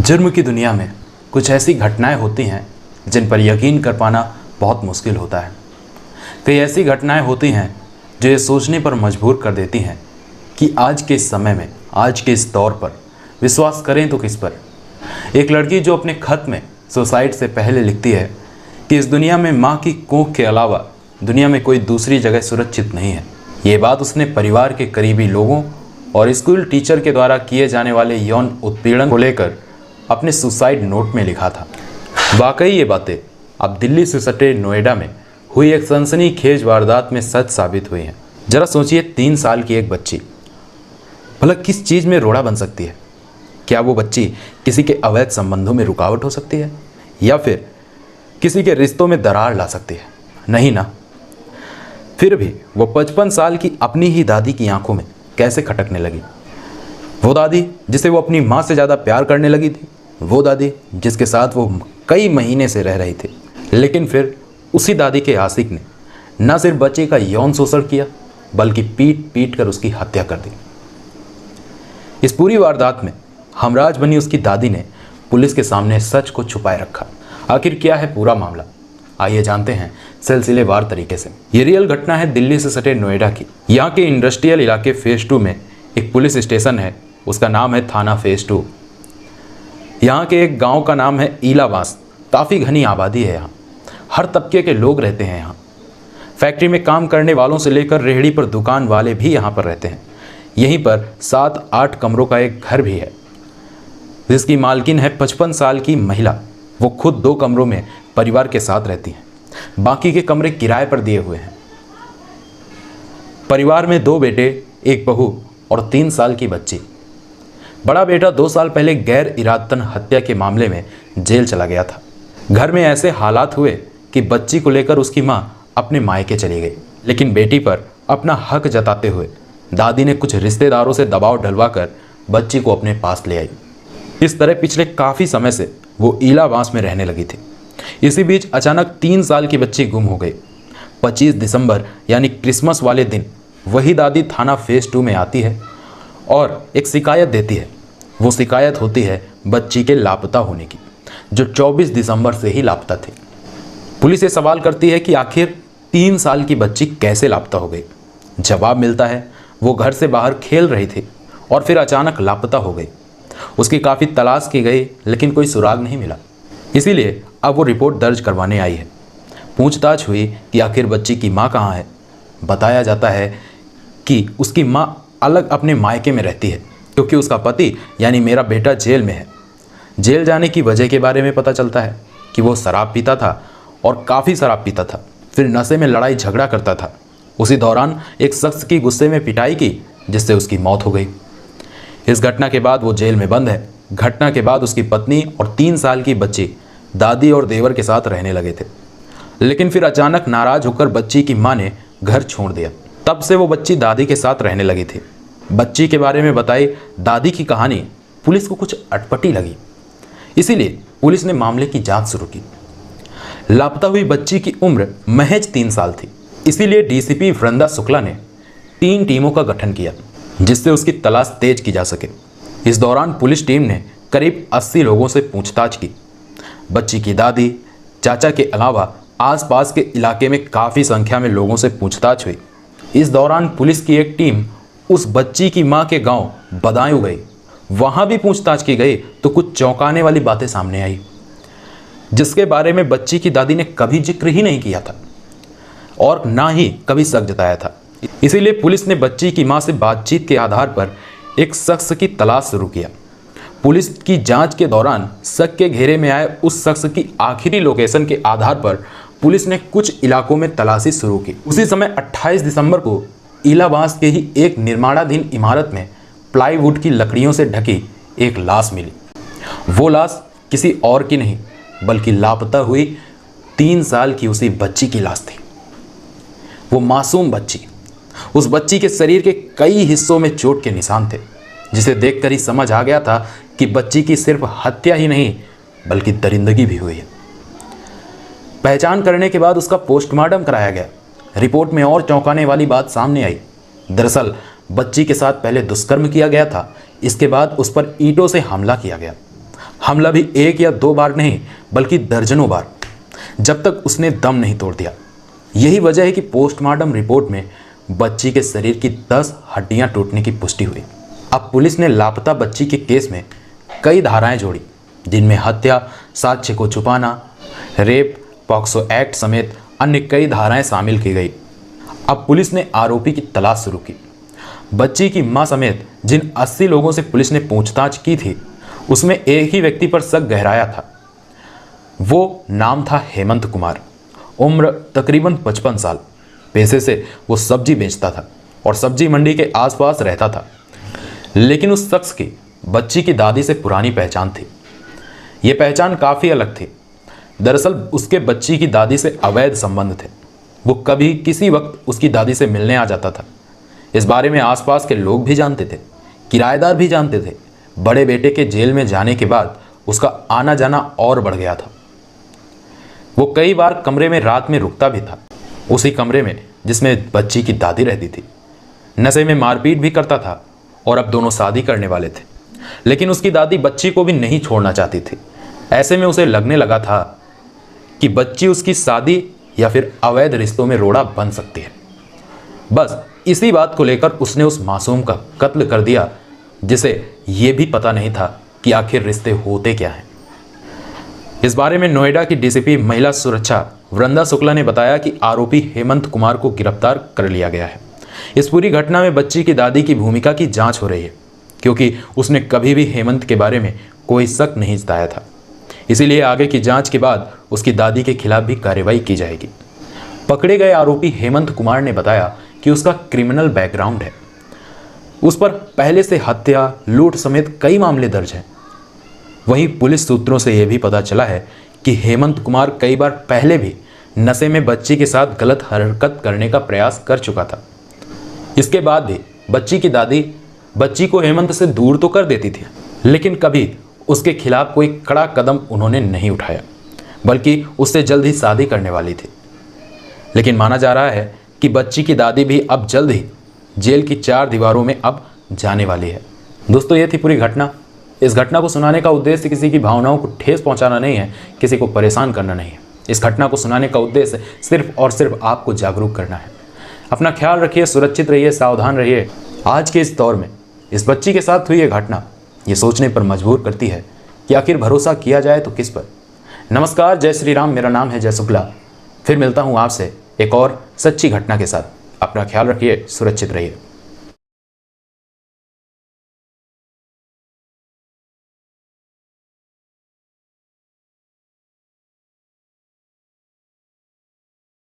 जुर्म की दुनिया में कुछ ऐसी घटनाएं होती हैं जिन पर यकीन कर पाना बहुत मुश्किल होता है। कई ऐसी घटनाएं होती हैं जो ये सोचने पर मजबूर कर देती हैं कि आज के इस समय में, आज के इस दौर पर विश्वास करें तो किस पर। एक लड़की जो अपने खत में सुसाइड से पहले लिखती है कि इस दुनिया में माँ की कोख के अलावा दुनिया में कोई दूसरी जगह सुरक्षित नहीं है। ये बात उसने परिवार के करीबी लोगों और स्कूल टीचर के द्वारा किए जाने वाले यौन उत्पीड़न को लेकर अपने सुसाइड नोट में लिखा था। वाकई ये बातें अब दिल्ली से सटे नोएडा में हुई एक सनसनीखेज वारदात में सच साबित हुई हैं। जरा सोचिए, 3 साल की एक बच्ची भला किस चीज़ में रोड़ा बन सकती है? क्या वो बच्ची किसी के अवैध संबंधों में रुकावट हो सकती है या फिर किसी के रिश्तों में दरार ला सकती है? नहीं ना। फिर भी वो 55 साल की अपनी ही दादी की आंखों में कैसे खटकने लगी। वो दादी जिसे वो अपनी माँ से ज़्यादा प्यार करने लगी थी, वो दादी जिसके साथ वो कई महीने से रह रही थी। लेकिन फिर उसी दादी के आशिक ने न सिर्फ बच्चे का यौन शोषण किया बल्कि पीट पीट कर उसकी हत्या कर दी। इस पूरी वारदात में हमराज बनी उसकी दादी ने पुलिस के सामने सच को छुपाए रखा। आखिर क्या है पूरा मामला, आइए जानते हैं सिलसिलेवार तरीके से। ये रियल घटना है दिल्ली से सटे नोएडा की। यहाँ के इंडस्ट्रियल इलाके फेज 2 में एक पुलिस स्टेशन है, उसका नाम है थाना फेज 2। यहाँ के एक गांव का नाम है इलाबास। काफ़ी घनी आबादी है यहाँ, हर तबके के लोग रहते हैं यहाँ। फैक्ट्री में काम करने वालों से लेकर रेहड़ी पर दुकान वाले भी यहाँ पर रहते हैं। यहीं पर 7-8 कमरों का एक घर भी है जिसकी मालकिन है 55 साल की महिला। वो खुद 2 कमरों में परिवार के साथ रहती हैं, बाकी के कमरे किराए पर दिए हुए हैं। परिवार में 2 बेटे, 1 बहू और 3 साल की बच्ची। बड़ा बेटा 2 साल पहले गैर इरादतन हत्या के मामले में जेल चला गया था। घर में ऐसे हालात हुए कि बच्ची को लेकर उसकी मां अपने मायके चली गई। लेकिन बेटी पर अपना हक जताते हुए दादी ने कुछ रिश्तेदारों से दबाव डलवाकर बच्ची को अपने पास ले आई। इस तरह पिछले काफ़ी समय से वो इलाबास में रहने लगी थी। इसी बीच अचानक 3 साल की बच्ची गुम हो गई। 25 दिसंबर यानी क्रिसमस वाले दिन वही दादी थाना फेज 2 में आती है और एक शिकायत देती है। वो शिकायत होती है बच्ची के लापता होने की, जो 24 दिसंबर से ही लापता थी। पुलिस ये सवाल करती है कि आखिर 3 साल की बच्ची कैसे लापता हो गई। जवाब मिलता है वो घर से बाहर खेल रही थी और फिर अचानक लापता हो गई। उसकी काफ़ी तलाश की गई लेकिन कोई सुराग नहीं मिला। इसीलिए अब वो रिपोर्ट दर्ज करवाने आई है। पूछताछ हुई कि आखिर बच्ची की माँ कहाँ है। बताया जाता है कि उसकी माँ अलग अपने मायके में रहती है क्योंकि उसका पति यानी मेरा बेटा जेल में है। जेल जाने की वजह के बारे में पता चलता है कि वो शराब पीता था और काफ़ी शराब पीता था, फिर नशे में लड़ाई झगड़ा करता था। उसी दौरान एक शख्स की गुस्से में पिटाई की जिससे उसकी मौत हो गई। इस घटना के बाद वो जेल में बंद है। घटना के बाद उसकी पत्नी और 3 साल की बच्ची दादी और देवर के साथ रहने लगे थे। लेकिन फिर अचानक नाराज होकर बच्ची की माँ ने घर छोड़ दिया। तब से वो बच्ची दादी के साथ रहने लगी थी। बच्ची के बारे में बताई दादी की कहानी पुलिस को कुछ अटपटी लगी, इसीलिए पुलिस ने मामले की जांच शुरू की। लापता हुई बच्ची की उम्र महज 3 साल थी, इसीलिए डीसीपी वृंदा शुक्ला ने 3 टीमों का गठन किया जिससे उसकी तलाश तेज की जा सके। इस दौरान पुलिस टीम ने करीब 80 लोगों से पूछताछ की। बच्ची की दादी, चाचा के अलावा आसपास के इलाके में काफ़ी संख्या में लोगों से पूछताछ हुई। इस दौरान पुलिस की एक टीम उस बच्ची की मां के गांव बदायूं गई। वहां भी पूछताछ की गई तो कुछ चौंकाने वाली बातें सामने आई जिसके बारे में बच्ची की दादी ने कभी जिक्र ही नहीं किया था और ना ही कभी शक जताया था। इसीलिए पुलिस ने बच्ची की मां से बातचीत के आधार पर एक शख्स की तलाश शुरू किया। पुलिस की जांच के दौरान शक के घेरे में आए उस शख्स की आखिरी लोकेशन के आधार पर पुलिस ने कुछ इलाकों में तलाशी शुरू की। उसी समय 28 दिसंबर को इलाबास के ही एक निर्माणाधीन इमारत में प्लाईवुड की लकड़ियों से ढकी एक लाश मिली। वो लाश किसी और की नहीं बल्कि लापता हुई 3 साल की उसी बच्ची की लाश थी। वो मासूम बच्ची, उस बच्ची के शरीर के कई हिस्सों में चोट के निशान थे जिसे देखकर ही समझ आ गया था कि बच्ची की सिर्फ हत्या ही नहीं बल्कि दरिंदगी भी हुई है। पहचान करने के बाद उसका पोस्टमार्टम कराया गया। रिपोर्ट में और चौंकाने वाली बात सामने आई। दरअसल बच्ची के साथ पहले दुष्कर्म किया गया था, इसके बाद उस पर ईंटों से हमला किया गया। हमला भी एक या दो बार नहीं बल्कि दर्जनों बार, जब तक उसने दम नहीं तोड़ दिया। यही वजह है कि पोस्टमार्टम रिपोर्ट में बच्ची के शरीर की 10 हड्डियां टूटने की पुष्टि हुई। अब पुलिस ने लापता बच्ची के केस में कई धाराएं जोड़ी, जिनमें हत्या, साक्ष्य को छुपाना, रेप, पॉक्सो एक्ट समेत अन्य कई धाराएं शामिल की गई। अब पुलिस ने आरोपी की तलाश शुरू की। बच्ची की मां समेत जिन 80 लोगों से पुलिस ने पूछताछ की थी, उसमें एक ही व्यक्ति पर शक गहराया था। वो नाम था हेमंत कुमार। उम्र तकरीबन 55 साल। पेशे से वो सब्जी बेचता था और सब्जी मंडी के आसपास रहता था। लेकिन उस शख्स की बच्ची की दादी से पुरानी पहचान थी। ये पहचान काफ़ी अलग थी। दरअसल उसके बच्ची की दादी से अवैध संबंध थे। वो कभी किसी वक्त उसकी दादी से मिलने आ जाता था। इस बारे में आसपास के लोग भी जानते थे, किराएदार भी जानते थे। बड़े बेटे के जेल में जाने के बाद उसका आना जाना और बढ़ गया था। वो कई बार कमरे में रात में रुकता भी था, उसी कमरे में जिसमें बच्ची की दादी रहती थी। नशे में मारपीट भी करता था और अब दोनों शादी करने वाले थे। लेकिन उसकी दादी बच्ची को भी नहीं छोड़ना चाहती थी। ऐसे में उसे लगने लगा था कि बच्ची उसकी शादी या फिर अवैध रिश्तों में रोड़ा बन सकती है। बस इसी बात को लेकर उसने उस मासूम का कत्ल कर दिया, जिसे ये भी पता नहीं था कि आखिर रिश्ते होते क्या हैं। इस बारे में नोएडा की डीसीपी महिला सुरक्षा वृंदा शुक्ला ने बताया कि आरोपी हेमंत कुमार को गिरफ्तार कर लिया गया है। इस पूरी घटना में बच्ची की दादी की भूमिका की जांच हो रही है, क्योंकि उसने कभी भी हेमंत के बारे में कोई शक नहीं जताया था। इसीलिए आगे की जांच के बाद उसकी दादी के खिलाफ भी कार्रवाई की जाएगी। पकड़े गए आरोपी हेमंत कुमार ने बताया कि उसका क्रिमिनल बैकग्राउंड है। उस पर पहले से हत्या, लूट समेत कई मामले दर्ज हैं। वहीं पुलिस सूत्रों से यह भी पता चला है कि हेमंत कुमार कई बार पहले भी नशे में बच्ची के साथ गलत हरकत करने का प्रयास कर चुका था। इसके बाद भी बच्ची की दादी बच्ची को हेमंत से दूर तो कर देती थी, लेकिन कभी उसके खिलाफ कोई कड़ा कदम उन्होंने नहीं उठाया, बल्कि उससे जल्द ही शादी करने वाली थी। लेकिन माना जा रहा है कि बच्ची की दादी भी अब जल्द ही जेल की 4 दीवारों में अब जाने वाली है। दोस्तों, ये थी पूरी घटना। इस घटना को सुनाने का उद्देश्य किसी की भावनाओं को ठेस पहुंचाना नहीं है, किसी को परेशान करना नहीं है। इस घटना को सुनाने का उद्देश्य सिर्फ और सिर्फ आपको जागरूक करना है। अपना ख्याल रखिए, सुरक्षित रहिए, सावधान रहिए। आज के इस दौर में इस बच्ची के साथ हुई ये घटना ये सोचने पर मजबूर करती है कि आखिर भरोसा किया जाए तो किस पर। नमस्कार, जय श्री राम। मेरा नाम है जय शुक्ला। फिर मिलता हूँ आपसे एक और सच्ची घटना के साथ। अपना ख्याल रखिए, सुरक्षित रहिए।